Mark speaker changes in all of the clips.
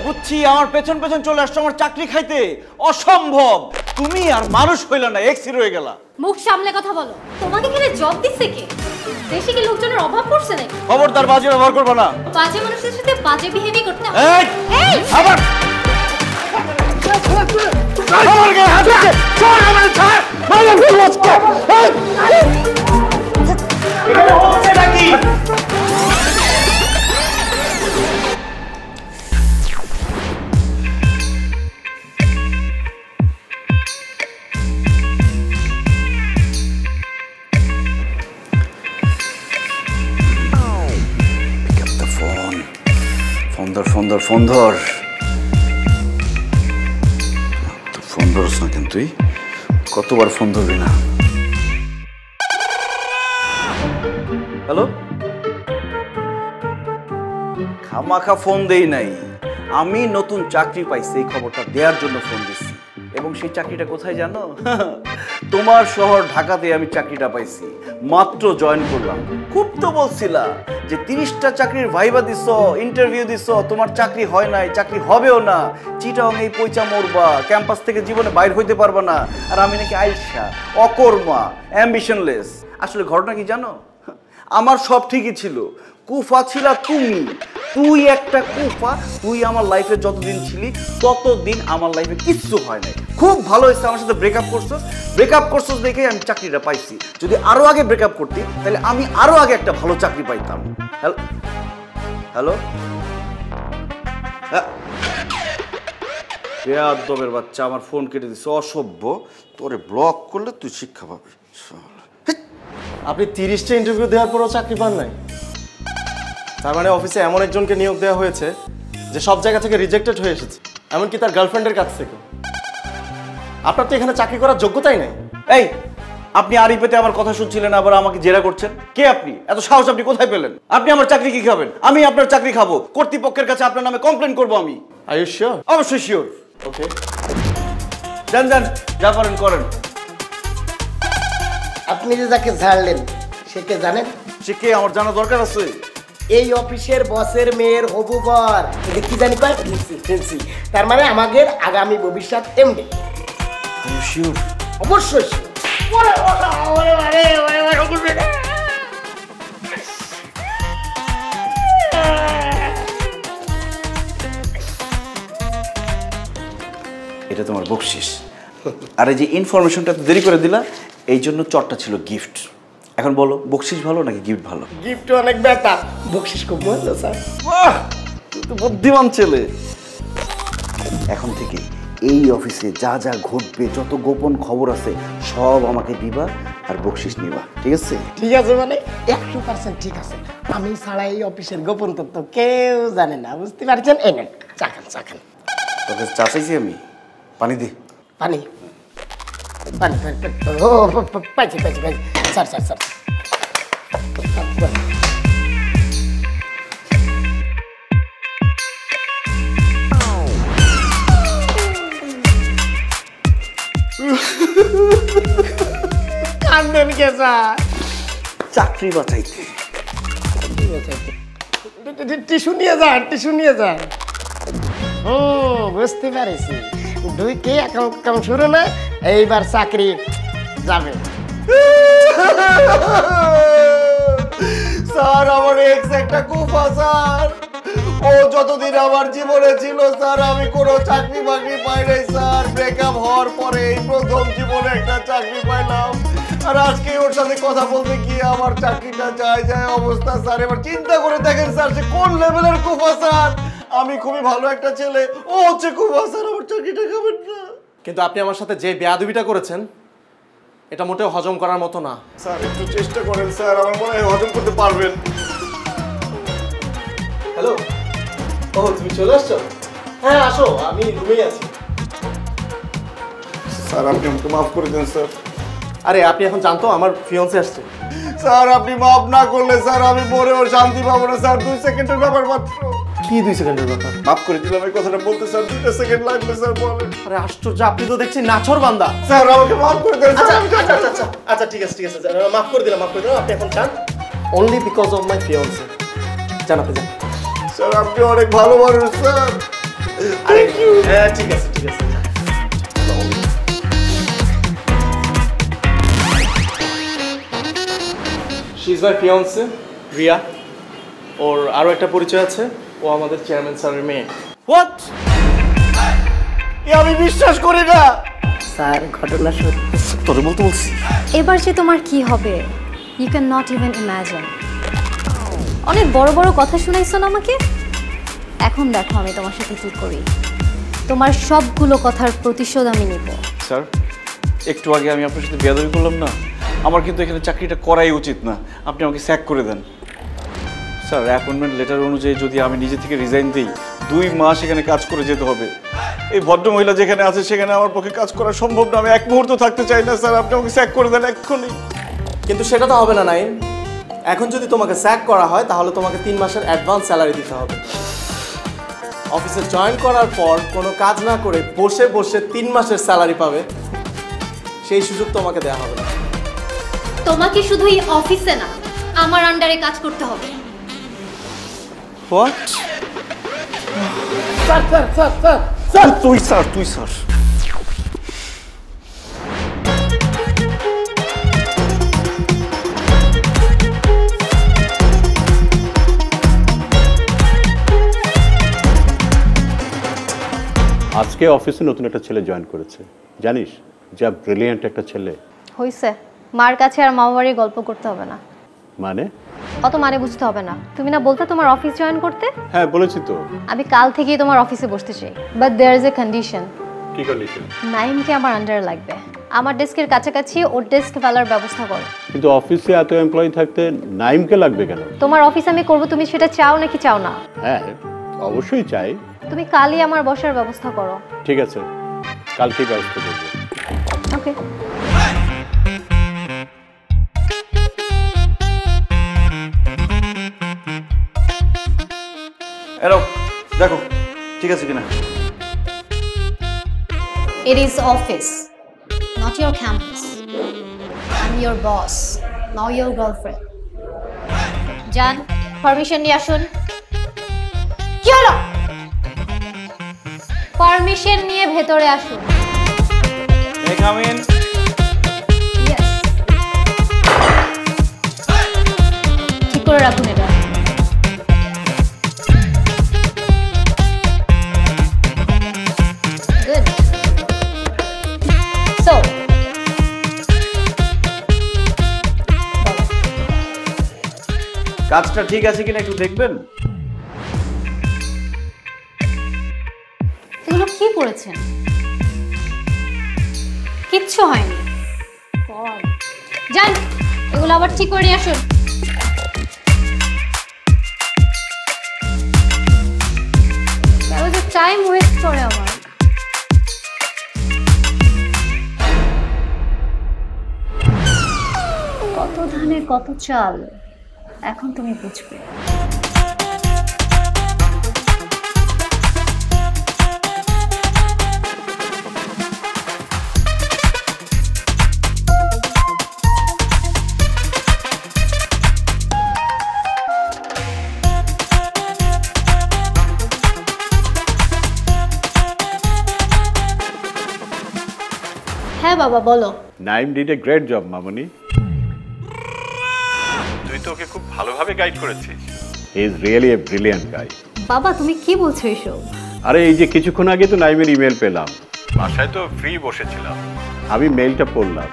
Speaker 1: বুঝছি, আমার পেছন পেছন চলে আসছো আমার চাকরি খাইতে। অসম্ভব, তুমি আর মানুষ হইলা না, এক্সি রয়ে গেলা।
Speaker 2: মুখ সামলে কথা বলো। তোমাকে এখানে জব দিচ্ছে কে? দেশে কি লোকজনের অভাব পড়ছে নাকি?
Speaker 1: খবরদার বাজে ব্যবহার করবা না।
Speaker 2: বাজে মানুষের সাথে বাজে বিহেভই করতে হয়।
Speaker 1: এই আবার আমার গায়ে হাত দিচ্ছে। চল আমার ছাড়, মাইরা ফেলবো আজকে। এখানে হচ্ছে নাকি? ফোন ধর। ফোন ধরস না কেন তুই? কতবার ফোন ধরবি না? হ্যালো, খামাখা ফোন দেই নাই, আমি নতুন চাকরি পাইছি এই খবরটা দেওয়ার জন্য ফোন দিচ্ছি। এবং সেই চাকরিটা কোথায় জানো? তোমার শহর ঢাকাতে আমি চাকরিটা পাইছি, মাত্র জয়েন করলাম। খুব তো বলছিলা যে 30টা চাকরির ভাইবা দিছ, ইন্টারভিউ দিছ, তোমার চাকরি হয় নাই, চাকরি হবেও না, চিটাং এই পয়সা মরবা, ক্যাম্পাস থেকে জীবনে বাইর হইতে পারবা না। আর আমি নাকি আইসা, অকর্মা, অ্যাম্বিশনলেস। আসলে ঘটনা কি জানো? আমার সব ঠিকই ছিল, কুফা ছিলা তুমি। তুই একটা কুফা। তুই আমার লাইফে যতদিন ছিলি ততদিন আমার লাইফে কিচ্ছু হয় নাই। খুব ভালো হয়েছে আমার সাথে ব্রেকআপ করছস দেখে আমি চাকরিটা পাইছি। যদি আরো আগে ব্রেকআপ করতি তাহলে আমি আরো আগে একটা ভালো চাকরি পাইতাম। হ্যালো, বেয়াদবের বাচ্চা, আমার ফোন কেটে দিচ্ছে। অসভ্য, তোরে ব্লক করলে তুই শিক্ষা পাবি।
Speaker 3: আপনি 30টা ইন্টারভিউ দেওয়ার পরও চাকরি পান নাই? তার মানে অফিসে এমন একজনকে নিয়োগ দেওয়া হয়েছে যে সব জায়গা থেকে রিজেক্টেড হয়ে এসেছে, এমনকি তার গার্লফ্রেন্ডের কাছ থেকে। আপনার তো এখানে চাকরি করার যোগ্যতাই নেই।
Speaker 1: এই, আপনি আড়ি পেতে আমার কথা শুনছিলেন, আবার আমাকে জেরা করছেন। কে আপনি? এত সাহস আপনি কোথায় পেলেন? আপনি আমার চাকরি কি খাবেন? আমি আপনার চাকরি খাবো। কর্তৃপক্ষের কাছে আপনার নামে কমপ্লেন করবো আমি।
Speaker 3: Are you sure?
Speaker 1: অবশ্যই শিওর।
Speaker 3: ওকে,
Speaker 1: যান, যা পারেন করেন।
Speaker 4: আপনি যে যাকে ছাড়লেন সে কে জানেন?
Speaker 1: সে কে আমার জানা দরকার আছে?
Speaker 4: এই অফিসের বসের মেয়ের হবু বর। এটা কি জানি কয়? ফেন্সি। তার মানে আমাদের আগামী ভবিষ্যৎ এমডি।
Speaker 1: শিওর?
Speaker 4: অবশ্যই শিওর।
Speaker 1: এটা তোমার বকশিস। আর এই যে ইনফরমেশনটা দেরি করে দিলা, এই জন্য চটটা ছিল গিফট। এখন বলো, বকশিস ভালো নাকি গিফট ভালো?
Speaker 4: গিফট অনেক বেটার, বকশিস খুব ভালো স্যার।
Speaker 1: বাহ, তুই তো বুদ্ধিমান ছেলে। এখন থেকে এই অফিসে যা যা ঘটবে, যত গোপন খবর আছে সব আমাকে দিবা আর বকশিস নিবা, ঠিক আছে?
Speaker 4: ঠিক আছে, মানে 100% ঠিক আছে। আমি ছাড়া এই অফিসের গোপন তথ্য কেউ জানে না, বুঝতে পারছেন? এই নেন, চা খান।
Speaker 1: তোকে চা চাইছি আমি, পানি দি।
Speaker 4: পানি। ও পাইছি। স্যার। কান্দেন কে স্যার?
Speaker 1: চাকরি বাঁচাইতে।
Speaker 4: টিস্যু নিয়ে যান। বুঝতে পারছি, দুইকে এখন শুরু না, এইবার চাকরি যাবে।
Speaker 1: স্যার, আমার এক্স একটা কুফা স্যার। ও যতদিন আমার জীবনে ছিল স্যার, আমি কোনো চাকরি বাকরি পাই নাই স্যার। ব্রেকআপ হওয়ার পরে এই প্রথম জীবনে একটা চাকরি পাইলাম। আর আজকে ওর সাথে কথা বলতে গিয়ে আমার চাকরিটা যায় অবস্থা স্যার। এবার চিন্তা করে দেখেন স্যার, সে কোন লেভেলের কুফা স্যার। আমি খুবই ভালো একটা ছেলে, ও হচ্ছে কুফা স্যার। আমার চাকরিটা খাবেন না?
Speaker 3: কিন্তু আপনি আমার সাথে যে বেয়াদবিটা করেছেন এটা মোটেও হজম করার মতো না।
Speaker 1: স্যার, একটু চেষ্টা করেন স্যার, আমার মনে হয় হজম করতে পারবেন।
Speaker 3: হ্যালো, ও তুমি চলে আসছো? হ্যাঁ আসো, আমি রুমেই আছি।
Speaker 1: স্যার, আপনি আমাকে মাফ করে দেন স্যার।
Speaker 3: আরে আপনি এখন জানতো আমার ফিয়ন্সে আসছে।
Speaker 1: স্যার, আপনি মাফ না করলে স্যার আমি মরেও শান্তি পাবো না স্যার। 2 সেকেন্ডের ব্যাপার মাত্র।
Speaker 3: কি 2 সেকেন্ডের ব্যাপার?
Speaker 1: মাফ করে দিলাম, এই কথাটা বলতে স্যার 2 সেকেন্ড লাগবে স্যার। বলেন।
Speaker 3: আরে আশ্চর্য, আপনি তো দেখছি নাছর বান্দা।
Speaker 1: স্যার, আমাকে মাফ করে দেন স্যার।
Speaker 3: আচ্ছা ঠিক আছে মাফ করে দিলাম। আপনি এখন যান। Only because of my fiancee. জানাতে যান।
Speaker 1: স্যার, আপনি অনেক ভালো মানুষ স্যার।
Speaker 3: হ্যাঁ ঠিক আছে ঠিক আছে। She is my fiancee Riya. ওর আরো একটা পরিচয় আছে, ও আমাদের চেয়ারম্যান স্যারের মেয়ে।
Speaker 1: হোয়াট? আমি বিশ্বাস করি না।
Speaker 4: স্যার ঘটনা সত্যি।
Speaker 1: তোরে বলতে বলছি।
Speaker 2: এবার যে তোমার কি হবে you can not even imagine. অনেক বড় বড় কথা শুনাইছো না আমাকে, এখন দেখো আমি তোমার সাথে কি করি। তোমার সবগুলো কথার প্রতিশোধ আমি নিব।
Speaker 1: স্যার, একটু আগে আমি আপনার সাথে বেয়াদবি করলাম না, আমার কিন্তু এখানে চাকরিটা করাই উচিত না। আপনি আমাকে স্যাক করে দেন। স্যার, অ্যাপয়েন্টমেন্ট লেটার অনুযায়ী যদি আমি নিজে থেকে রিজাইন দিই, 2 মাস এখানে কাজ করে যেতে হবে। এই ভদ্রমহিলা যেখানে আছে সেখানে আমার পক্ষে কাজ করা সম্ভব না। আমি এক মুহূর্ত থাকতে চাই না স্যার, আপনি আমাকে স্যাক করে দেন এক্ষুনি।
Speaker 3: কিন্তু সেটা তো হবে না নাইম। এখন যদি তোমাকে স্যাক করা হয় তাহলে তোমাকে 3 মাসের অ্যাডভান্স স্যালারি দিতে হবে। অফিসে জয়েন করার পর কোনো কাজ না করে বসে বসে 3 মাসের স্যালারি পাবে, সেই সুযোগ তোমাকে দেওয়া হবে না।
Speaker 2: তোমাকে শুধু এই অফিসে না, আমার আন্ডারে কাজ করতে হবে।
Speaker 1: What?
Speaker 4: Sir sir sir sir
Speaker 1: sir তুই স্যার, তুই স্যার।
Speaker 5: আজকে অফিসে নতুন একটা ছেলে জয়েন করেছে, জানিস? যা ব্রিলিয়ান্ট একটা ছেলে।
Speaker 2: হইছে, মার কাছে আর মামা বাড়ির গল্প করতে হবে না।
Speaker 5: মানে?
Speaker 2: অত মানে বুঝতে হবে না। তুমি না বলতে তোমার অফিস জয়েন করতে?
Speaker 5: হ্যাঁ বলেছি তো।
Speaker 2: আমি কাল থেকেই তোমার অফিসে বসতে চাই, but there is a condition.
Speaker 5: কি কন্ডিশন?
Speaker 2: নাইমকে আমার আন্ডারে লাগবে। আমার ডেস্কের কাছাকাছি ওর ডেস্ক ফেলার ব্যবস্থা করো।
Speaker 5: কিন্তু অফিসে এত এমপ্লয়ি থাকতে নাইমকে লাগবে কেন?
Speaker 2: তোমার অফিস আমি করব, তুমি সেটা চাও নাকি চাও না?
Speaker 5: হ্যাঁ অবশ্যই চাই।
Speaker 2: তুমি কালই আমার বসার ব্যবস্থা করো।
Speaker 5: ঠিক আছে, কালকে ব্যবস্থা করবো।
Speaker 2: ওকে।
Speaker 1: এরো দেখো ঠিক আছে কিনা।
Speaker 2: It is office, not your campus. I'm your boss, not your girlfriend. জান, পারমিশন নিয়ে আসুন। কি হলো? পারমিশন নিয়ে ভেতরে আসুন।
Speaker 1: May I come in?
Speaker 2: Yes. ঠিক করে রাখুন এটা। Good. So,
Speaker 1: কাজটা ঠিক আছে কিনা একটু দেখবেন।
Speaker 2: এগুলো কি পড়েছেন? কিচ্ছু হয়নি। যান, এগুলো আবার ঠিক করে নিয়ে আসুন। টাইম ওয়েস্ট করে আমার। কত ধানে কত চাল, এখন তুমি বুঝবে। হ্যাঁ বাবা বলো।
Speaker 5: Naim did a great job মামনি। তুই তো ওকে খুব ভালোভাবে গাইড করেছিস। He is really a brilliant guy.
Speaker 2: বাবা তুমি কি বলছো এসব?
Speaker 5: আরে এই যে কিছুক্ষণ আগে তো নাইমের ইমেল পেলাম, বাসায় তো ফ্রি বসেছিলাম, আমি মেইলটা পড়লাম।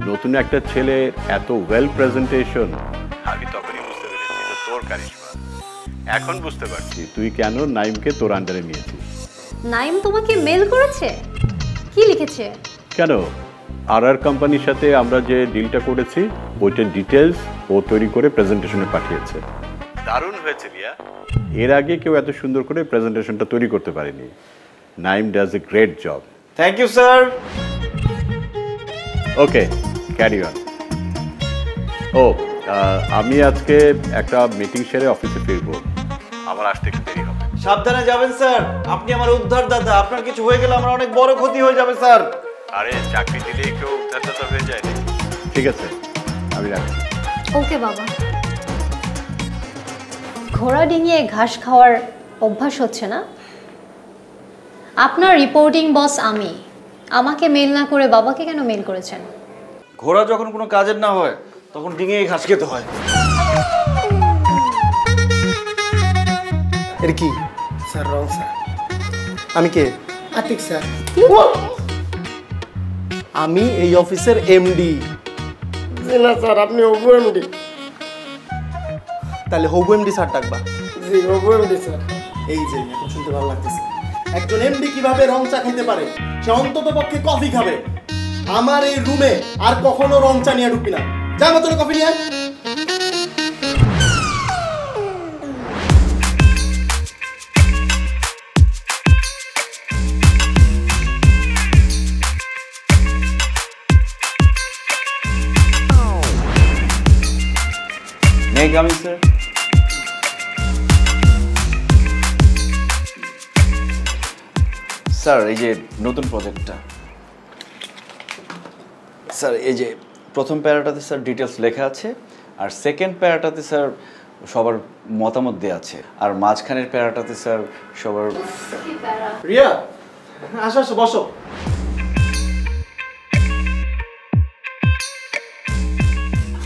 Speaker 5: নতুন একটা ছেলে, এত ওয়েল প্রেজেন্টেশন, আমি তখনই বুঝতে পেরেছি এটা তোর কারিশমা। এখন বুঝতে পারছি তুই কেন নাইমকে তোর আন্ডারে নিয়েছিস।
Speaker 2: নাইম তোমাকে মেল করেছে? কি লিখেছে?
Speaker 5: কেন, আর কোম্পানির সাথে আমরা যে ডিলটা করেছি ওইটার ডিটেলস ও তৈরি করে প্রেজেন্টেশনে পাঠিয়েছে। দারুণ হয়েছে রিয়া, এর আগে কেউ এত সুন্দর করে প্রেজেন্টেশনটা তৈরি করতে পারেনি। Naim does a great job.
Speaker 1: Thank you sir.
Speaker 5: Okay, carry on. ও আমি আজকে একটা মিটিং সেরে অফিসে ফিরবো, আমার আসতে একটু দেরি হবে।
Speaker 1: সাবধানে যাবেন স্যার, আপনি আমার উদ্ধার দাদা। আপনার কিছু হয়ে গেলে আমার অনেক বড় ক্ষতি হয়ে যাবে স্যার।
Speaker 5: আরে চাকরি দিলেই কেউ উদ্ধারদাতা হয়ে যায় নাকি? ঠিক আছে, আমি রাখছি।
Speaker 2: ওকে বাবা। ঘোড়া ডিঙিয়ে ঘাস খাওয়ার অভ্যাস হচ্ছে না? আপনার রিপোর্টিং বস আমি, আমাকে মেল না করে বাবাকে কেন মেল করেছেন?
Speaker 1: ঘোড়া যখন কোনো কাজের না হয় তখন ডিঙিয়ে ঘাস খেতে হয়।
Speaker 3: এর কি?
Speaker 4: Sir wrong sir.
Speaker 3: আমি কে?
Speaker 4: আতিক স্যার।
Speaker 3: আমি এই অফিসের এমডি।
Speaker 4: জি না স্যার, আপনি ওগো এমডি।
Speaker 3: তাহলে হবু এমডি স্যার ডাকবা।
Speaker 4: জি ওগো এমডি স্যার।
Speaker 3: এই যে এখন শুনতে ভালো লাগতেছে, একজন এমডি কিভাবে রং চা খেতে পারে, সে অন্তত পক্ষে কফি খাবে। আমার এই রুমে আর কখনো রং চা নিয়ে ঢুকবি না। যা মতো কফি নিয়ে আয়।
Speaker 1: May I come in, sir? Sir এই যে নতুন প্রজেক্টটা, স্যার এই যে প্রথম প্যারাটাতে স্যার ডিটেলস লেখা আছে, আর সেকেন্ড প্যারাটাতে স্যার সবার মতামত দেওয়া আছে, আর মাঝখানের প্যারাটাতে স্যার সবার।
Speaker 3: রিয়া, আসো আসো বসো।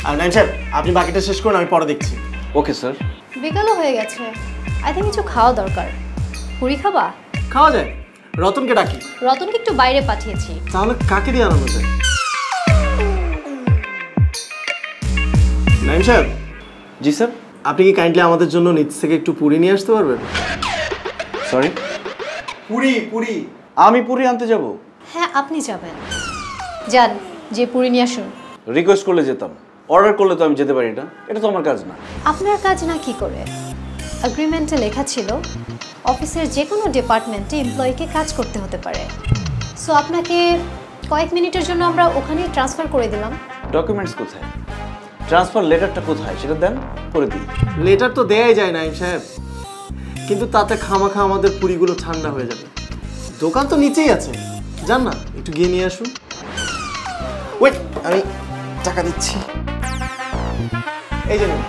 Speaker 3: আর নাইম সাহেব, আপনি বাকিটা শেষ করুন, আমি পরে দেখছি।
Speaker 1: Okay sir.
Speaker 2: বিকালও হয়ে গেছে, আই থিঙ্ক কিছু খাওয়া দরকার। পুরি খাবা?
Speaker 3: খাওয়া যায়, রতনকে ডাকি।
Speaker 2: রতনকে একটু বাইরে পাঠিয়েছি।
Speaker 3: তাহলে কাকে দিয়ে আনানো যায়? নাইম সাহেব।
Speaker 1: জি স্যার।
Speaker 3: আপনি কি কাইন্ডলি আমাদের জন্য নিচ থেকে একটু পুরি নিয়ে আসতে পারবেন?
Speaker 1: সরি,
Speaker 3: পুরি পুরি।
Speaker 1: আমি পুরি আনতে যাব?
Speaker 2: হ্যাঁ আপনি যাবেন, যান, যে পুরি নিয়ে আসুন।
Speaker 1: রিকোয়েস্ট করলে যেতাম, অর্ডার করলে তো আমি যেতে পারি না, এটা তো আমার কাজ না।
Speaker 2: আপনার কাজ না কি করে? এগ্রিমেন্টে লেখা ছিল অফিসের যে কোনো ডিপার্টমেন্টে এমপ্লয়িকে কাজ করতে হতে পারে। সো আপনাকে কয়েক মিনিটের জন্য আমরা ওখানেই ট্রান্সফার করে দিলাম।
Speaker 1: ডকুমেন্টস কোথায়? ট্রান্সফার লেটারটা কোথায় সেটা দেন, করে দিই।
Speaker 3: লেটার তো দেয়াই যায় নাইম সাহেব, কিন্তু তাতে খামাখা আমাদের পুরিগুলো ঠান্ডা হয়ে যাবে। দোকান তো নিচেই আছে, যান না একটু গিয়ে নিয়ে আসুন। ওয়েট, আমি টাকা দিচ্ছি। এই যে নিন।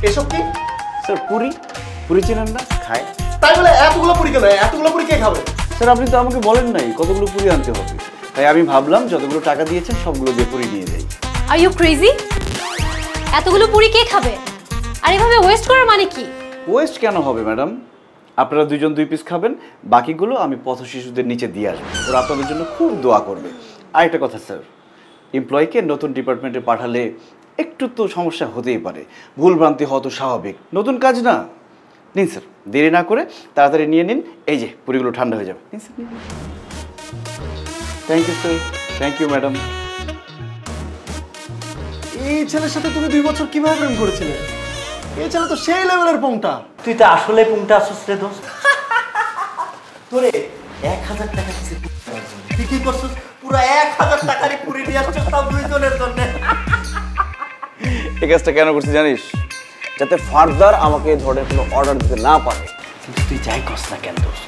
Speaker 3: এসব কি?
Speaker 1: স্যার পুরি, পুরি চেনেন না? খায়।
Speaker 3: তাই বলে এতগুলো পুরি কেন? এতগুলো পুরি কে খাবে?
Speaker 1: স্যার আপনি তো আমাকে বলেন নাই কতগুলো পুরি আনতে হবে, তাই আমি ভাবলাম যতগুলো টাকা দিয়েছেন সবগুলো দিয়ে পুরি নিয়ে যাই।
Speaker 2: Are you crazy? এতগুলো পুরি কে খাবে? আর এভাবে ওয়েস্ট করার মানে কি?
Speaker 1: ওয়েস্ট কেন হবে ম্যাডাম? আপনারা দুজন 2 পিস খাবেন, বাকিগুলো আমি পথ শিশুদের নিচে দিয়ে আসবো, ওরা আপনাদের জন্য খুব দোয়া করবে। আরেকটা কথা স্যার, এমপ্লয়িকে নতুন ডিপার্টমেন্টে পাঠালে একটু তো সমস্যা হতেই পারে, ভুলভ্রান্তি হওয়া তো স্বাভাবিক, নতুন কাজ না। নিন স্যার, দেরি না করে তাড়াতাড়ি নিয়ে নিন, এই যে পুরিগুলো ঠান্ডা হয়ে যাবে। নিন sir, thank you sir. Thank you madam.
Speaker 3: এই ছেলের সাথে তুমি 2 বছর কিভাবে প্রেম করেছিলে? এই ছেলে তো সেই লেভেলের পংটা।
Speaker 6: তুই তো আসলে পুংটা আসছিস রে দোস্ত। তোরে 1000 টাকা দিছে তুই কি করছিস? পুরো 1000 টাকারই পুরি নিয়ে আসছিস, তাও 2 জনের জন্য।
Speaker 1: এই কাজটা কেন করছি জানিস? যাতে ফার্দার আমাকে এই ধরনের কোনো অর্ডার দিতে না পারে।
Speaker 6: কিন্তু তুই যাই করস না কেন দোস্ত,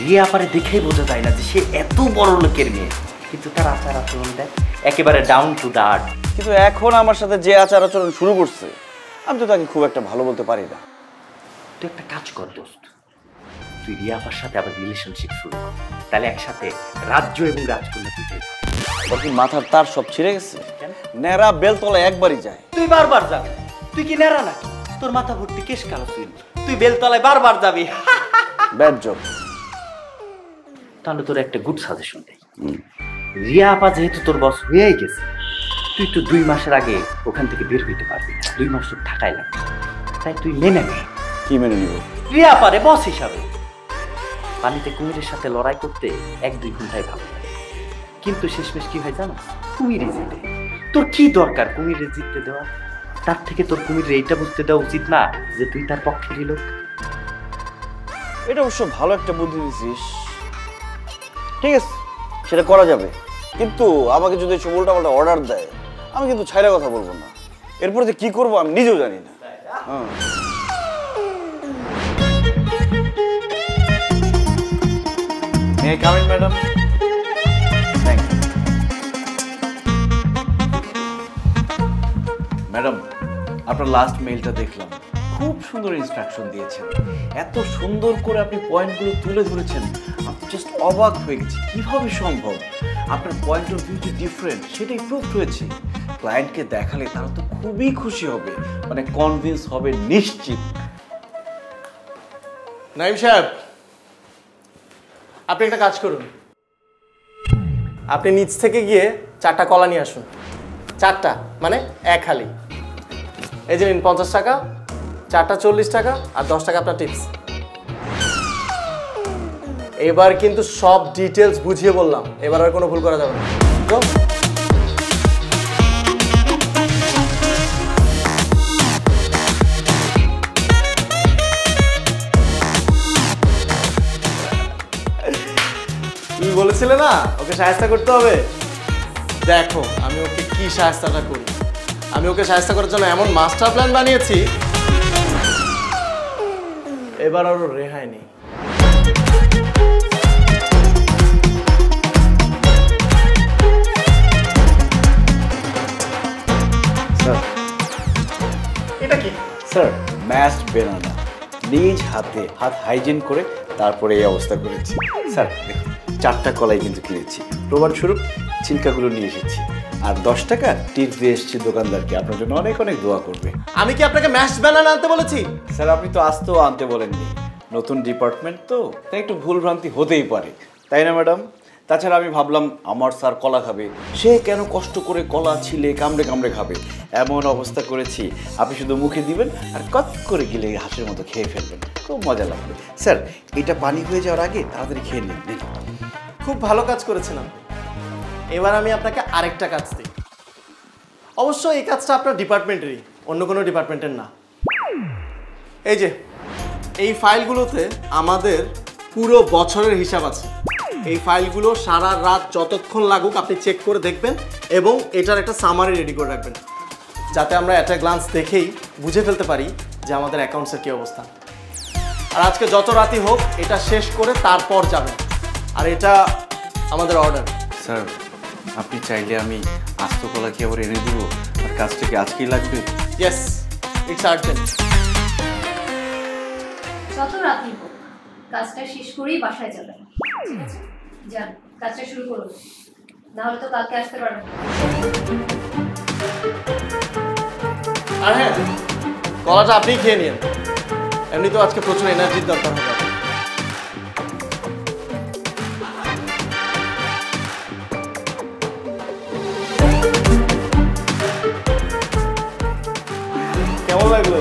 Speaker 6: রিয়া পারে দেখেই বোঝা যায় না যে সে এত বড় লোকের মেয়ে, কিন্তু তার আচার আচরণটা একেবারে ডাউন টু দা আর্থ।
Speaker 1: কিন্তু এখন আমার সাথে যে আচার আচরণ শুরু করছে, আমি তো তাকে খুব একটা ভালো বলতে পারি না।
Speaker 6: তুই একটা কাজ কর দোস্ত, তুই রিয়া আপার সাথে আবার রিলেশনশিপ শুরু কর, তাহলে একসাথে রাজ্য এবং রাজকন্যা দুইটাই পাবি।
Speaker 1: ওর কি মাথার তার সব ছিঁড়ে গেছে? নেড়া বেলতলা একবারই যায়।
Speaker 6: তুই বারবার যাবি, তুই কি নেড়া নাকি? তোর মাথা ভর্তি কেশ কালো চুল, তুই বেলতলায় বারবার যাবি।
Speaker 1: Bad job.
Speaker 6: তাহলে তোর একটা গুড সাজেশন দেই, রিয়া আপা যেহেতু তোর বস হয়েই গেছে, তুই তো 2 মাসের আগে ওখান থেকে বের হইতে পারবি না, 2 মাস তোর থাকাই লাগবে। তাই তুই মেনে নে।
Speaker 1: কি মেনে নিব?
Speaker 6: রিয়া আপারে বস হিসাবে। পানিতে কুমিরের সাথে লড়াই করতে 1-2 ঘন্টায় ভালো লাগে, কিন্তু শেষমেশ কি হয় জানো? কুমিরে জিতে। তোর কি দরকার কুমিরে জিততে দেওয়া? তার থেকে তোর কুমিরে এইটা বুঝতে দেওয়া উচিত না যে তুই তার পক্ষেরই লোক।
Speaker 1: এটা অবশ্য ভালো একটা বুদ্ধি দিছিস। ঠিক আছে, সেটা করা যাবে, কিন্তু আমাকে যদি এসব উল্টাপাল্টা অর্ডার দেয় আমি কিন্তু ছাইরা কথা বলবো না। এরপরে যে কি করবো আমি নিজেও জানি না। হ্যাঁ, may I come in madam? Thank you madam. আপনার লাস্ট মেইলটা দেখলাম, খুব সুন্দর ইনস্ট্রাকশন দিয়েছেন, এত সুন্দর করে আপনি পয়েন্টগুলো তুলে ধরেছেন, আমি জাস্ট অবাক হয়ে গেছি কিভাবে সম্ভব। আপনার পয়েন্ট অফ ভিউ যে ডিফারেন্ট সেটাই প্রুভ হয়েছে। ক্লায়েন্টকে দেখালে তারা তো খুবই খুশি হবে, মানে কনভিন্স হবে নিশ্চিত।
Speaker 3: নাইম সাহেব, আপনি একটা কাজ করুন, আপনি নিচ থেকে গিয়ে 4টা কলা নিয়ে আসুন। 4টা মানে এক হালি। এই যে নিন 50 টাকা, 4টা 40 টাকা, আর 10 টাকা আপনার টিপস। এবার কিন্তু সব ডিটেলস বুঝিয়ে বললাম, এবার আর কোনো ভুল করা যাবে না। তো তুমি বলেছিলে না ওকে সাহায্য করতে হবে, দেখো আমি ওকে কি সাহায্যটা করি। আমি ওকে সাহায্য করার জন্য এমন মাস্টার প্ল্যান বানিয়েছি, এবার আরো রেহাই নেই।
Speaker 1: স্যার,
Speaker 3: এটা কি?
Speaker 1: স্যার ম্যাশড বেনানা, নিজ হাতে হাত হাইজিন করে তারপরে এই অবস্থা করেছি। স্যার দেখুন, 4টা কলাই কিন্তু কিনেছি, প্রমাণস্বরূপ ছিলকাগুলো নিয়ে এসেছি, আর 10 টাকা টিপস দিয়ে এসেছি দোকানদারকে, আপনার জন্য অনেক অনেক দোয়া করবে।
Speaker 3: আমি কি আপনাকে ম্যাশ বানানা আনতে বলেছি?
Speaker 1: স্যার আপনি তো আসতেও আনতে বলেননি, নতুন ডিপার্টমেন্ট তো, তাই একটু ভুলভ্রান্তি হতেই পারে, তাই না ম্যাডাম? তাছাড়া আমি ভাবলাম আমার স্যার কলা খাবে, সে কেন কষ্ট করে কলা ছিলে কামড়ে কামড়ে খাবে, এমন অবস্থা করেছি আপনি শুধু মুখে দিবেন আর কত করে গিলে হাঁসের মতো খেয়ে ফেলবেন, খুব মজা লাগবে। স্যার এটা পানি হয়ে যাওয়ার আগে তাড়াতাড়ি খেয়ে নিন।
Speaker 3: খুব ভালো কাজ করেছিলাম। এবার আমি আপনাকে আরেকটা কাজ দিই, অবশ্য এই কাজটা আপনার ডিপার্টমেন্টেরই, অন্য কোনো ডিপার্টমেন্টের না। এই যে এই ফাইলগুলোতে আমাদের পুরো বছরের হিসাব আছে। এই ফাইলগুলো সারা রাত যতক্ষণ লাগুক আপনি চেক করে দেখবেন এবং এটার একটা সামারি রেডি করে রাখবেন, যাতে আমরা একটা গ্লান্স দেখেই বুঝে ফেলতে পারি যে আমাদের অ্যাকাউন্টসের কী অবস্থা। আর আজকে যত রাতই হোক এটা শেষ করে তারপর যাবেন, আর এটা আমাদের অর্ডার।
Speaker 1: স্যার আপনি চাইলে আমি আস্ত কলা কি আবার এনে দেবো, আর কাজটাকে আজকেই লাগবে?
Speaker 3: Yes, it's urgent.
Speaker 2: যত রাতই হোক কাজটা শেষ করেই বাসায় যাবেন, ঠিক আছে? যান, কাজটা শুরু করুন, নাহলে তো কালকে আসতে পারবেন না।
Speaker 3: আর হ্যাঁ, কলাটা আপনিই খেয়ে নিন, এমনি তো আজকে প্রচুর এনার্জির দরকার হবে। কেমন লাগলো?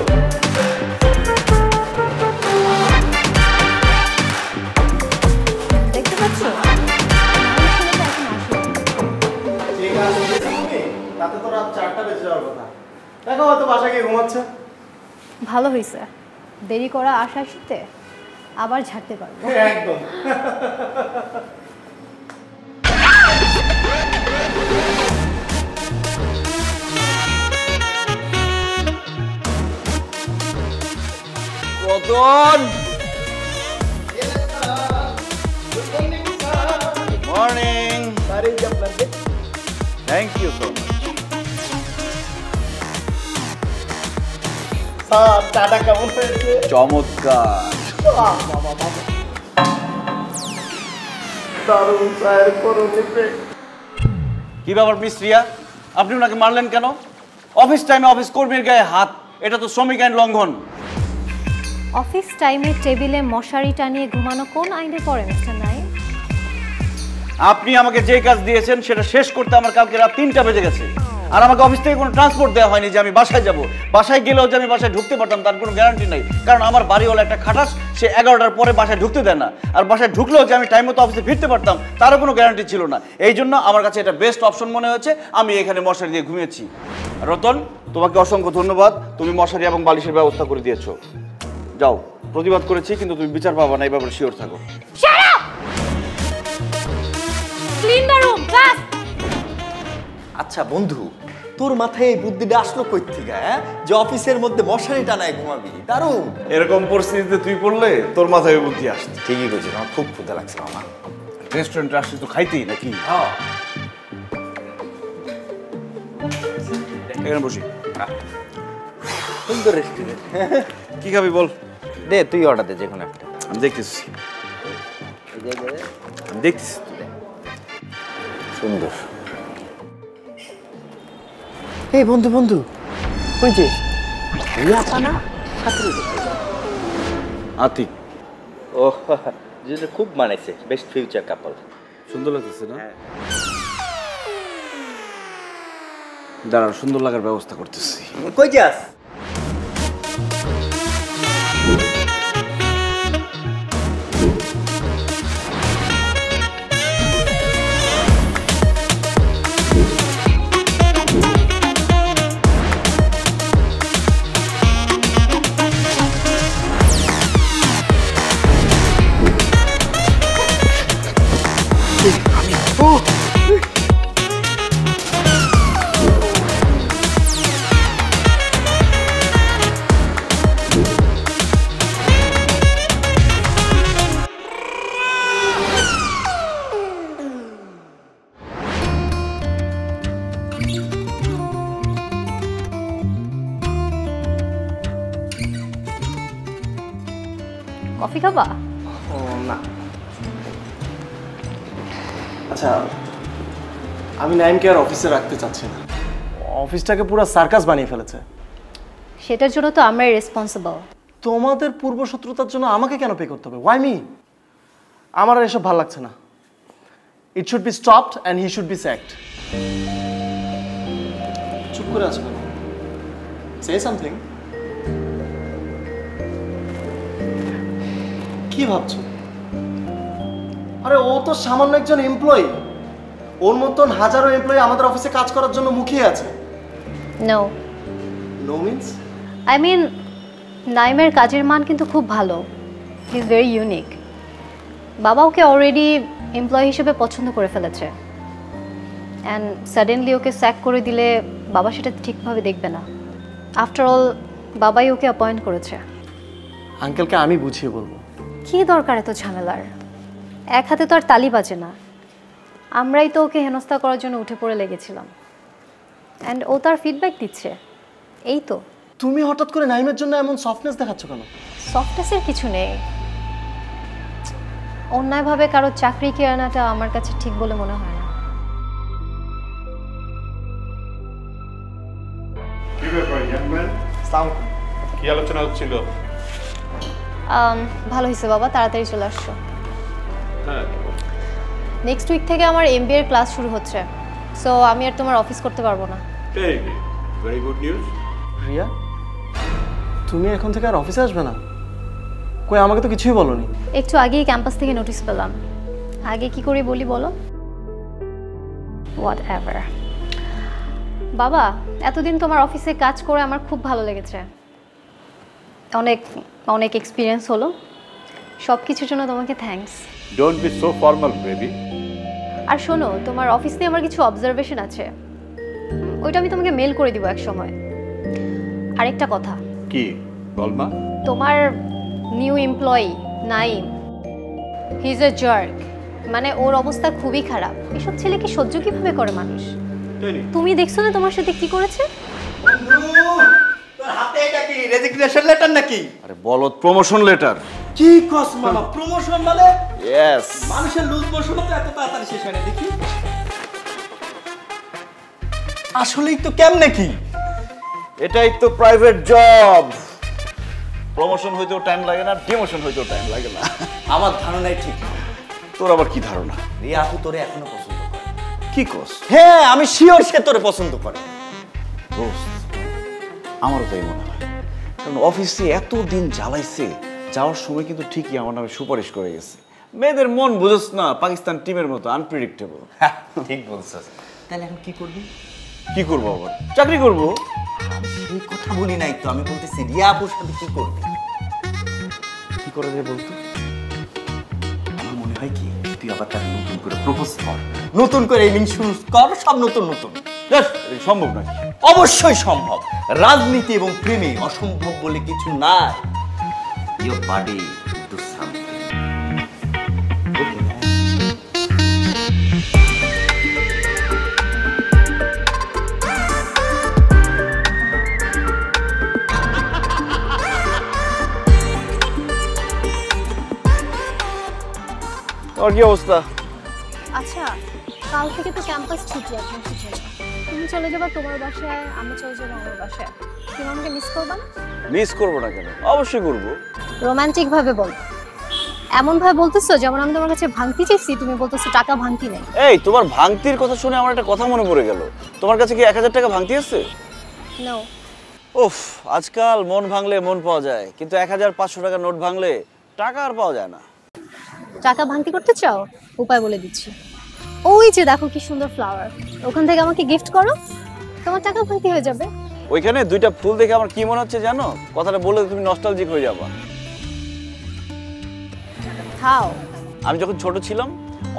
Speaker 2: দেখতে পাচ্ছ
Speaker 3: ঠিক আছে, তাতে তো রাত 4টা বেজে যাওয়ার কথা। দেখো হয়তো বাসা গিয়ে ঘুমাচ্ছে।
Speaker 2: ভালো হয়েছে, দেরি করা আসার সাথে আবার ঝাড়তে পারবো।
Speaker 3: একদম।
Speaker 1: Ratan, morning. Thank you so much.
Speaker 3: Sir চাটা কেমন হয়েছে?
Speaker 1: চমৎকার।
Speaker 3: দারুণ স্যার, করুন effect।
Speaker 1: কি ব্যাপার মিস রিয়া, আপনি ওনাকে মারলেন কেন? অফিস টাইমে অফিস কর্মীর গায়ে হাত, এটা তো শ্রমিক আইন লঙ্ঘন।
Speaker 2: অফিস টাইমে টেবিলে মশারি টানিয়ে ঘুমানো কোন আইনে পড়ে মিস্টার নাইম?
Speaker 1: আপনি আমাকে যে কাজ দিয়েছেন সেটা শেষ করতে আমার কালকে রাত 3টা বেজে গেছে, আর আমাকে অফিস থেকে কোনো ট্রান্সপোর্ট দেওয়া হয়নি যে আমি বাসায় যাব। বাসায় গেলেও যে আমি বাসায় ঢুকতে পারতাম তার কোনো গ্যারান্টি নেই, কারণ আমার বাড়িওয়ালা একটা খাটাস, সে 11টার পরে বাসায় ঢুকতে দেয় না, আর বাসায় ঢুকলেও যে আমি টাইম মতো অফিসে ফিরতে পারতাম তারও কোনো গ্যারান্টি ছিল না। এই জন্য আমার কাছে এটা বেস্ট অপশন মনে হয়েছে, আমি এখানে মশারি দিয়ে ঘুমিয়েছি। রতন, তোমাকে অসংখ্য ধন্যবাদ, তুমি মশারি এবং বালিশের ব্যবস্থা করে দিয়েছো। যাও। প্রতিবাদ করেছি, কিন্তু তুমি বিচার পাবা না, এই ব্যাপারে শিওর থাকো।
Speaker 2: Clean the room fast.
Speaker 7: আচ্ছা বন্ধু, তোর মাথায় এই বুদ্ধিটা আসলো কই থেকে, হ্যাঁ? যে অফিসের মধ্যে মশারি টানায় ঘুমাবি, দারুণ।
Speaker 1: এরকম পরিস্থিতিতে তুই পড়লে তোর মাথায় বুদ্ধি আসছে।
Speaker 7: ঠিকই বলছিস, আমার খুব ক্ষুধা লাগছে মামা।
Speaker 1: রেস্টুরেন্টে আসছিস তো খাইতেই নাকি? এখানে বসি।
Speaker 7: সুন্দর রেস্টুরেন্ট।
Speaker 1: কি খাবি বল?
Speaker 7: দে তুই অর্ডার দে যে কোনো একটা।
Speaker 1: আমি দেখতেছি, আমি দেখতেছি।
Speaker 7: সুন্দর। এই বন্ধু বন্ধু, ওই যে রিয়াপা না সাথে
Speaker 1: আতিক,
Speaker 6: ও যেটা খুব মানাইছে, বেস্ট ফিউচার কাপল।
Speaker 1: সুন্দর লাগতেছে না? দাঁড়া, সুন্দর লাগার ব্যবস্থা করতেছি।
Speaker 7: কই যাস?
Speaker 2: কফি খাবা?
Speaker 3: ও না। আচ্ছা, আমি নাইমকে আর অফিসে রাখতে চাচ্ছি না। অফিসটাকে পুরো সার্কাস বানিয়ে ফেলেছে।
Speaker 2: সেটার জন্য তো আমরাই রেসপন্সিবল।
Speaker 3: তোমাদের পূর্বশত্রুতার জন্য আমাকে কেন পে করতে হবে? Why me? আমার আর এসব ভালো লাগছে না। It should be stopped and he should be sacked. চুপ করে আছো কেন? Say something. কি ভাবছো? আরে ও তো সামান্য একজন এমপ্লয়ি। ওর মতন হাজারো এমপ্লয়ি আমাদের অফিসে কাজ করার জন্য মুখিয়ে আছে।
Speaker 2: No
Speaker 3: no means?
Speaker 2: I mean নাইমের কাজের মান কিন্তু খুব ভালো। He is very unique. বাবা ওকে অলরেডি এমপ্লয়ি হিসেবে পছন্দ করে ফেলেছে, অ্যান্ড সাডেনলি ওকে স্যাক করে দিলে বাবা সেটা ঠিকভাবে দেখবে না। আফটার অল বাবাই ওকে অ্যাপয়েন্ট করেছে।
Speaker 3: আঙ্কেলকে আমি বুঝিয়ে বলবো।
Speaker 2: কী দরকার এত ঝামেলার? এক হাতে তো আর তালি বাজে না। আমরাই তো ওকে হেনস্থা করার জন্য উঠে পড়ে লেগেছিলাম, অ্যান্ড ও তার ফিডব্যাক দিচ্ছে। এই তো।
Speaker 3: তুমি হঠাৎ করে নাইমের জন্য এমন সফটনেস দেখাচ্ছ কেন?
Speaker 2: সফটনেসের কিছু নেই। অন্যায়ভাবে কারো চাকরি কেড়ে নেওয়াটা আমার কাছে ঠিক বলে মনে হয় না।
Speaker 5: কি ব্যাপার ইয়াং ম্যান? কি আলোচনা হচ্ছিল?
Speaker 2: ভালো হয়েছে বাবা, তাড়াতাড়ি চলে আসছো।
Speaker 5: হ্যাঁ,
Speaker 2: নেক্সট উইক থেকে আমার MBA এর ক্লাস শুরু হচ্ছে, সো আমি আর তোমার অফিস করতে পারবো না।
Speaker 5: Very good news.
Speaker 3: রিয়া, তুমি এখন থেকে আর অফিসে আসবে না? কই, আমাকে তো কিছুই বলোনি।
Speaker 2: একটু আগেই ক্যাম্পাস থেকে নোটিশ পেলাম। আগে কি করে বলি বলো? What ever. বাবা, এতদিন তোমার অফিসে কাজ করে আমার খুব ভালো লেগেছে। অনেক অনেক এক্সপিরিয়েন্স হলো। সব কিছুর জন্য তোমাকে thanks.
Speaker 5: Don't be so formal baby.
Speaker 2: আর শোনো, তোমার অফিস নিয়ে আমার কিছু অবজারভেশন আছে, ওইটা আমি তোমাকে মেল করে দিব এক সময়। আরেকটা কথা।
Speaker 5: কি বলমা?
Speaker 2: তোমার new employee Naim, he is a jerk. মানে ওর অবস্থা খুবই খারাপ। এসব ছেলেকে সহ্য কিভাবে করে মানুষ? তুমি দেখছো না তোমার সাথে কি করেছে?
Speaker 7: তোর হাতে এটা কি রেজিগনেশন লেটার নাকি?
Speaker 1: আরে বলত, প্রমোশন লেটার।
Speaker 7: কি কস মামা, প্রমোশন মানে?
Speaker 1: ইয়েস।
Speaker 7: মানুষের লুজ মোশন তো এত তাড়াতাড়ি শেষ হয় না দেখি। আসলেই তো কেমনে কি?
Speaker 1: এটাই তো প্রাইভেট জব। প্রমোশন হইতেও টাইম লাগে না, ডিমোশন হইতেও টাইম লাগে না।
Speaker 7: আমার ধারণাই ঠিক।
Speaker 1: তোর আবার কি ধারণা?
Speaker 7: রিয়া আপু তোরে এখনো পছন্দ করে।
Speaker 1: কি কস?
Speaker 7: হ্যাঁ, আমি শিওর সে তোরে পছন্দ করে।
Speaker 1: দোস্ত, আমারও তাই মনে হয়। কারণ অফিসে এতদিন জ্বালাইছে, যাওয়ার সময় কিন্তু ঠিকই আমার নামে সুপারিশ করে গেছে। মেয়েদের মন বুঝোস না, পাকিস্তান টিমের মতো আনপ্রেডিক্টেবল।
Speaker 7: ঠিক বলছিস। তাহলে এখন কি করবি?
Speaker 1: কি করবো আবার? চাকরি করবো।
Speaker 7: আমি সেই কথা বলি নাই তো, আমি বলতেছি রিয়া আপুর সাথে কি করবি?
Speaker 1: করা যায় বলতো?
Speaker 7: আমার মনে হয় কি তুই আবার তার নতুন করে প্রপোজ কর, নতুন করে ইনিংস শুরু কর, সব নতুন নতুন।
Speaker 1: ধ্যাৎ, এটা সম্ভব নয়।
Speaker 7: অবশ্যই সম্ভব। রাজনীতি এবং প্রেমে অসম্ভব বলে কিছু নাই। Your body do something. Okay, man.
Speaker 1: আর কি অবস্থা?
Speaker 2: আচ্ছা, কাল থেকে তো ক্যাম্পাস ছুটি, এখন ছুটি না। তুমি চলে যাবা তোমার বাসায়, আমি চলে যাবো আমার বাসায়। তুমি আমাকে মিস করবা না?
Speaker 1: মিস করবো না কেন? অবশ্যই করবো।
Speaker 2: রোমান্টিক ভাবে বলো, এমন ভাবে বলতেছো যেমন আমি তোমার কাছে ভাঙতি চাইছি, তুমি বলতেছো টাকা ভাঙতি নেই।
Speaker 1: এই, তোমার ভাঙতির কথা শুনে আমার একটা কথা মনে পড়ে গেল। তোমার কাছে কি 1000 টাকা ভাঙতি আছে?
Speaker 2: নো।
Speaker 1: উফ, আজকাল মন ভাঙলে মন পাওয়া যায়, কিন্তু 1500 টাকা নোট ভাঙলে টাকা আর পাওয়া যায় না।
Speaker 2: টাকা ভাঙতি করতে চাও? উপায় বলে দিচ্ছি। ওই যে দেখো কি সুন্দর ফ্লাওয়ার, ওখান থেকে আমাকে গিফট করো, তোমার টাকা ভাঙতি হয়ে যাবে।
Speaker 1: ওইখানে 2টা ফুল দেখে আমার কি মনে হচ্ছে জানো? কথাটা বলে তুমি নস্টালজিক হয়ে যাবা।
Speaker 2: খাও।
Speaker 1: আমি যখন ছোট ছিলাম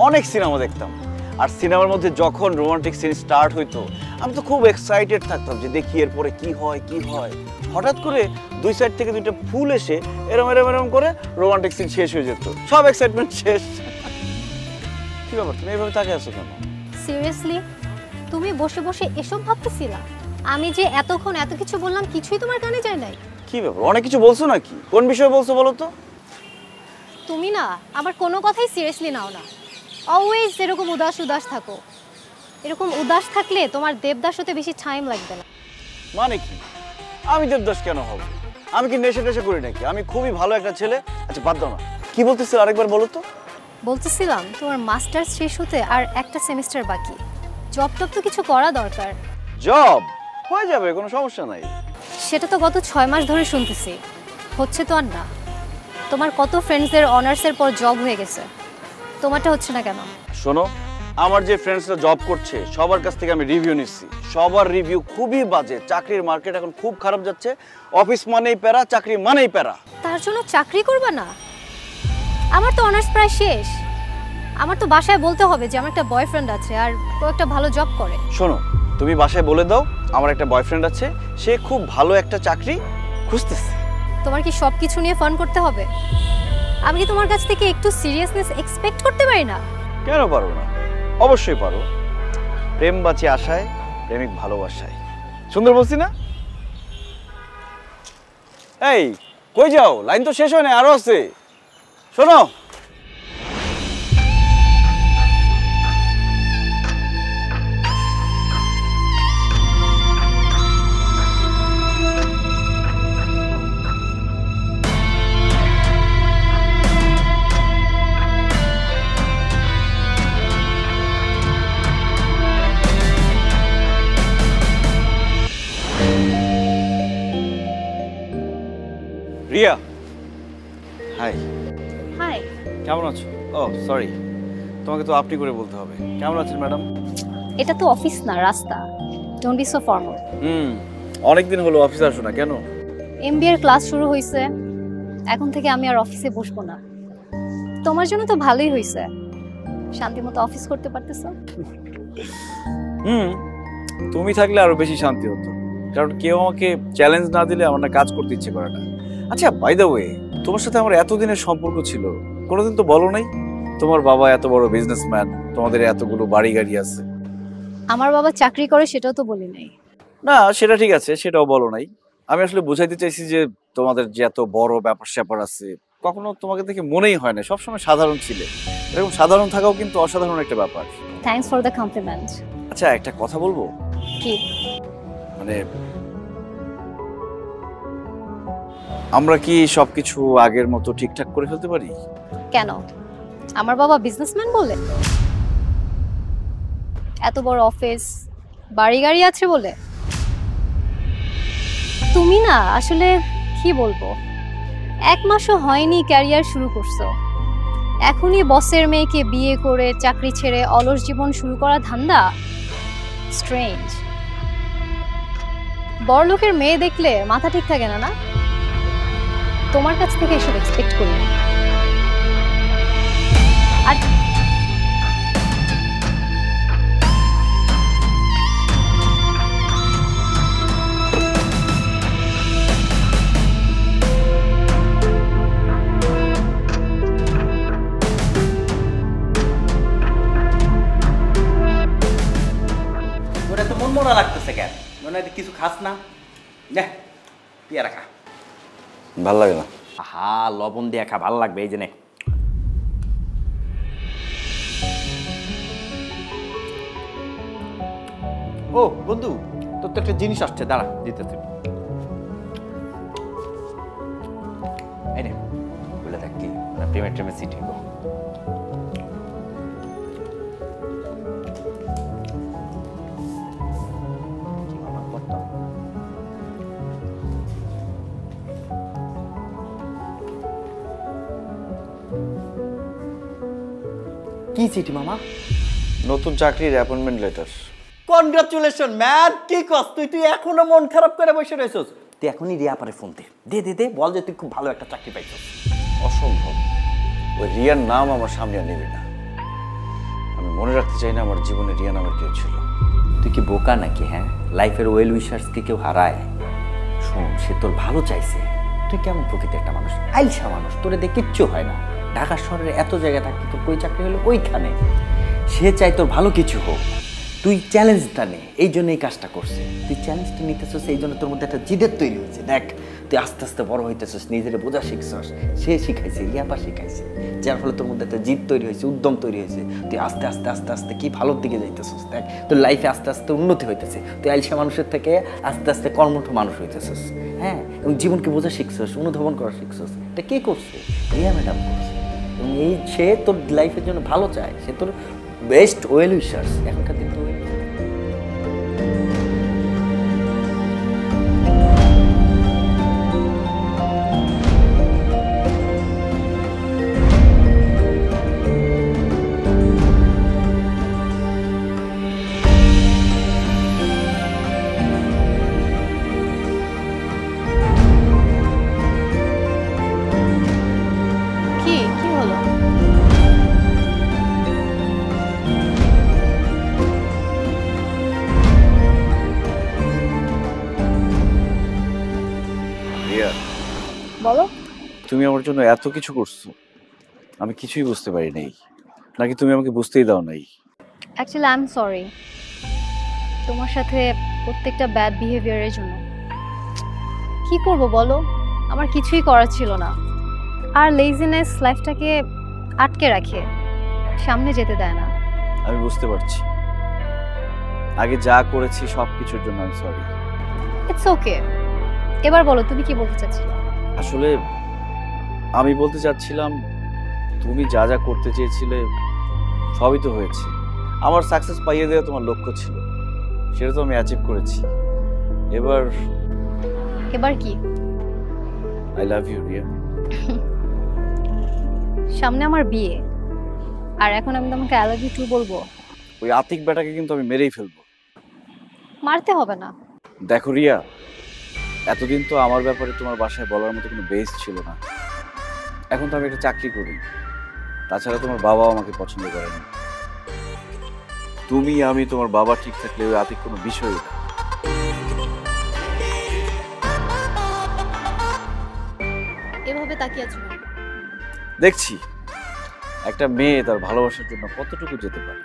Speaker 1: অনেক সিনেমা দেখতাম, আর সিনেমার মধ্যে যখন রোমান্টিক সিন স্টার্ট হইতো আমি তো খুব এক্সাইটেড থাকতাম যে দেখি এরপরে কি হয় কি হয়। হঠাৎ করে 2 সাইড থেকে 2টা ফুল এসে এরম এরম এরম করে রোমান্টিক সিন শেষ হয়ে যেত, সব এক্সাইটমেন্ট শেষ। কি ব্যাপার, তুমি এইভাবে তাকিয়ে আছো কেন?
Speaker 2: সিরিয়াসলি তুমি বসে বসে এসব ভাবতেছিলা? আমি যে এতক্ষণ এত কিছু বললাম কিছুই তোমার কানে যায় নাই?
Speaker 1: কি ব্যাপার, অনেক কিছু বলছো নাকি? কোন বিষয়ে বলছো বলো তো?
Speaker 2: তুমি না আমার কোনো কথাই সিরিয়াসলি নাও না, অলওয়েজ এরকম উদাস উদাস থাকো। এরকম উদাস থাকলে তোমার দেবদাস হতে বেশি টাইম লাগবে না।
Speaker 1: মানে কি? আমি দেবদাস কেন হব? আমি কি নেশা টেশা করি নাকি? আমি খুবই ভালো একটা ছেলে। আচ্ছা বাদ দাও না, কি বলতেছিল আরেকবার বলো তো।
Speaker 2: বলতেছিলাম তোমার মাস্টার্স শেষ হতে আর একটা সেমিস্টার বাকি, জব টব তো কিছু করা দরকার।
Speaker 1: জব হয়ে যাবে, কোনো সমস্যা নাই।
Speaker 2: সেটা তো গত 6 মাস ধরে শুনতেছি, হচ্ছে তো আর না। তোমার কত ফ্রেন্ডসদের অনার্সের পর জব হয়ে গেছে, তোমারটা হচ্ছে না কেন?
Speaker 1: শোনো, আমার যে ফ্রেন্ডসরা জব করছে সবার কাছ থেকে আমি রিভিউ নিচ্ছি, সবার রিভিউ খুবই বাজে। চাকরির মার্কেট এখন খুব খারাপ যাচ্ছে, অফিস মানেই প্যারা, চাকরি মানেই প্যারা।
Speaker 2: তার জন্য চাকরি করবা না? আমার তো অনার্স প্রায় শেষ, আমার তো বাসায় বলতে হবে যে আমার একটা বয়ফ্রেন্ড আছে আর ও একটা ভালো জব করে।
Speaker 1: শোনো, তুমি বাসায় বলে দাও আমার একটা বয়ফ্রেন্ড আছে, সে খুব ভালো একটা চাকরি খুঁজতেছে।
Speaker 2: তোমার কি সব কিছু নিয়ে ফান করতে হবে? আমি কি তোমার কাছ থেকে একটু সিরিয়াসনেস এক্সপেক্ট করতে পারি না?
Speaker 1: কেন পারো না? অবশ্যই পারো। প্রেম বাঁচে আশায়, প্রেমিক ভালোবাসায়। সুন্দর বলছি না? এই কই যাও? লাইন তো শেষ হয় না, আরো আছে। শোনো, রিয়া। হাই।
Speaker 2: হাই।
Speaker 1: কেমন আছো? ও সরি, তোমাকে তো আপনি করে বলতে হবে। কেমন আছেন ম্যাডাম?
Speaker 2: এটা তো অফিস না, রাস্তা। Don't be so formal.
Speaker 1: অনেকদিন হলো অফিসে আসো না কেন?
Speaker 2: এমবিএ এর ক্লাস শুরু হয়েছে, এখন থেকে আমি আর অফিসে বসবো না। তোমার জন্য তো ভালোই হয়েছে, শান্তিমতো অফিস করতে পারতেছো।
Speaker 1: তুমি থাকলে আরো বেশি শান্তি হতো, কারণ কেউ আমাকে চ্যালেঞ্জ না দিলে আমার না কাজ করতে ইচ্ছে করে না। আচ্ছা বাই দ্য ওয়ে, তোমার সাথে আমার এতদিনের সম্পর্ক ছিল, কোনোদিন তো বলো নাই তোমার বাবা এত বড় বিজনেসম্যান, তোমাদের এতগুলো বাড়ি গাড়ি আছে।
Speaker 2: আমার বাবা চাকরি করে সেটাও তো বলি নাই।
Speaker 1: না সেটা ঠিক আছে, সেটাও বলো নাই। আমি আসলে বুঝাইতে চাইছি যে তোমাদের যে এত বড় ব্যাপার স্যাপার আছে, কখনো তোমাকে দেখে মনেই হয় না, সবসময় সাধারণ ছিলে। এরকম সাধারণ থাকাও কিন্তু অসাধারণ একটা ব্যাপার।
Speaker 2: Thanks for the compliment.
Speaker 1: আচ্ছা একটা কথা বলবো?
Speaker 2: কি?
Speaker 1: মানে আমরা কি সবকিছু আগের মতো ঠিকঠাক করে ফেলতে পারি?
Speaker 2: কেন? আমার বাবা বিজনেসম্যান বলে? এত বড় অফিস, বাড়ি গাড়ি আছে বলে? তুমি না আসলে কি বলবো, 1 মাসও হয়নি ক্যারিয়ার শুরু করছো, এখনই বসের মেয়েকে বিয়ে করে চাকরি ছেড়ে অলস জীবন শুরু করা ধান্দা? স্ট্রেঞ্জ। বড়লোকের মেয়ে দেখলে মাথা ঠিক থাকে না, না? তোমার কাছ থেকে এসব এক্সপেক্ট করি না। আর
Speaker 6: তোর এত মন মরা লাগতেছে কেন? মনে হয় কিছু খাস না? নে পেয়ারা খা।
Speaker 1: ভাল লাগে না।
Speaker 6: আহা, লবণ দিয়ে খা, ভালো লাগবে। এই যে নে। ও বন্ধু, তোর তো একটা জিনিস আসছে, দাঁড়া দিতেছি। এই নে, বলে দেখ কি পেমেন্ট সিট হইব। কি চিঠি মামা?
Speaker 1: নতুন চাকরির অ্যাপয়েন্টমেন্ট লেটার।
Speaker 6: Congratulation man. কি কস তুই এখনো মন খারাপ করে বসে রয়েছস? তুই এখনই রিয়া পারে ফোন দে, দে দে দে, বল যে তুই খুব ভালো একটা চাকরি পাইছস।
Speaker 1: অসম্ভব, ওই রিয়ার নাম আমার সামনে আর নেবে না। আমি মনে রাখতে চাই না আমার জীবনে রিয়া নামের কেউ ছিল।
Speaker 6: তুই কি বোকা নাকি? হ্যাঁ, লাইফের ওয়েল উইশার্সকে কেউ হারায়? শোন, সে তোর ভালো চাইছে। তুই কেমন প্রকৃতির একটা মানুষ, আইসা মানুষ, তোরে দিয়ে কিচ্ছু হয় না। ঢাকা শহরে এত জায়গা থাকতে তোর কই চাকরি হলো ওইখানে। সে চাই তোর ভালো কিছু হোক, তুই চ্যালেঞ্জটা নে। এই জন্য এই কাজটা করছে। তুই চ্যালেঞ্জটা নিতেছিস, এই জন্য তোর মধ্যে একটা জিদের তৈরি হয়েছে। দেখ, তুই আস্তে আস্তে বড় হইতেছিস, নিজের বোঝা শিখছস। সে শিখাইছে, রিয়াপা শিখাইছে, যার ফলে তোর মধ্যে একটা জিদ তৈরি হয়েছে, উদ্যম তৈরি হয়েছে। তুই আস্তে আস্তে আস্তে আস্তে কি ভালোর দিকে যাইতেছিস। দেখ, তোর লাইফে আস্তে আস্তে উন্নতি হইতেছে। তুই আইসা মানুষের থেকে আস্তে আস্তে কর্মঠ মানুষ হইতেছিস। হ্যাঁ, এবং জীবনকে বোঝা শিখছস, অনুধাবন করা শিখছস। এটা কে করছে? রিয়া ম্যাডাম করছে। এবং এই সে তোর লাইফের জন্য ভালো চায়, সে তোর বেস্ট ওয়েল উইশার্স। এখনকার দিন তো
Speaker 2: কি কি হলো?
Speaker 1: রিয়া,
Speaker 2: বলো।
Speaker 1: তুমি আমার জন্য এত কিছু করছো, আমি কিছুই বুঝতে পারি নাই। নাকি তুমি আমাকে বুঝতেই দাও নাই?
Speaker 2: অ্যাকচুয়ালি আই এম সরি তোমার সাথে প্রত্যেকটা ব্যাড বিহেভিয়ারের জন্য। কি করব বলো, আমার কিছুই করার ছিল না। আর লেজিনেস লাইফটাকে আটকে রাখে, সামনে যেতে দেয় না।
Speaker 1: আমি বুঝতে পারছি, আগে যা করেছি সব কিছুর জন্য আমি সরি।
Speaker 2: It's okay. এবার বলো, তুমি কি বলতে চাচ্ছিলে?
Speaker 1: আসলে আমি বলতে চাচ্ছিলাম, তুমি যা যা করতে চেয়েছিলে সবই তো হয়েছে। আমার সাকসেস পাইয়ে দেওয়া তোমার লক্ষ্য ছিল, সেটা তো আমি অ্যাচিভ করেছি। এবার
Speaker 2: এবার কি?
Speaker 1: I love you Riya.
Speaker 2: সামনে আমার বিয়ে, আর এখন আমি তোমাকে আই লাভ ইউ টু বলবো?
Speaker 1: ওই আতিক বেটাকে কিন্তু আমি মেরেই ফেলবো।
Speaker 2: মারতে হবে না।
Speaker 1: দেখো রিয়া, এতদিন তো আমার ব্যাপারে তোমার বাসায় বলার মতো কোনো বেস ছিল না। এখন তো আমি একটা চাকরি করি, তাছাড়া তোমার বাবাও আমাকে পছন্দ করে না। তুমি আমি তোমার বাবা ঠিক থাকলে ওই আতিক কোনো বিষয়ই না।
Speaker 2: এভাবে তাকিয়ে আছো?
Speaker 1: দেখছি একটা মেয়ে তার ভালোবাসার জন্য কতটুকু যেতে পারে।